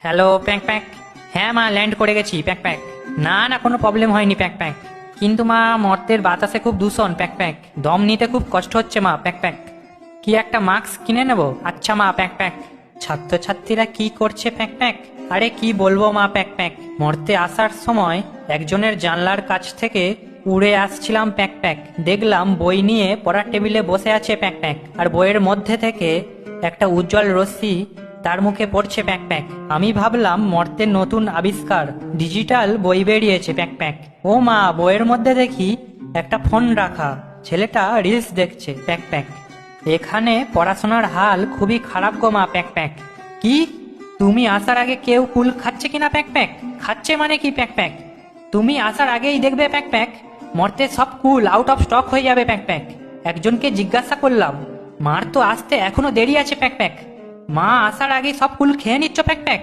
Hello pack pack. হ্যাঁ মা, land করে গেছি প্যাক প্যাক। না না, কোনো প্রবলেম হয়নি প্যাক প্যাক। কিন্তু মা, মর্তের বাতাসে খুব দূষণ প্যাক প্যাক। দম নিতে খুব কষ্ট হচ্ছে মা প্যাক প্যাক। কি একটা মাস্ক কিনে নেব? আচ্ছা মা প্যাক প্যাক। ছাত্রছাত্রীরা কি করছে প্যাক প্যাক? আরে কি বলবো মা প্যাক প্যাক। মর্তে আসার সময় একজনের জানলার কাছ থেকে উড়ে আসছিলাম প্যাক প্যাক। দেখলাম বই নিয়ে পড়ার টেবিলে বসে আছে প্যাক প্যাক, আর বইয়ের মধ্যে থেকে একটা উজ্জ্বল রশ্মি তার মুখে পড়ছে প্যাক প্যাক। আমি ভাবলাম মর্তের নতুন আবিষ্কার, ডিজিটাল বই বেরিয়েছে প্যাক প্যাক। ও মা, বইয়ের মধ্যে দেখি একটা ফোন রাখা, ছেলেটা রিলস দেখছে প্যাক প্যাক। এখানে পড়াশোনার হাল খুবই খারাপ গো মা প্যাক প্যাক। কি? তুমি আসার আগে কেউ কুল খাচ্ছে কিনা প্যাক প্যাক? খাচ্ছে মানে কি প্যাক প্যাক? তুমি আসার আগেই দেখবে প্যাক প্যাক, মর্তে সব কুল আউট অফ স্টক হয়ে যাবে প্যাক প্যাক। একজনকে জিজ্ঞাসা করলাম, মার তো আসতে এখনো দেরি আছে প্যাক প্যাক। মা আসার আগেই সব কুল খেয়ে নিচ্ছ প্যাক প্যাক।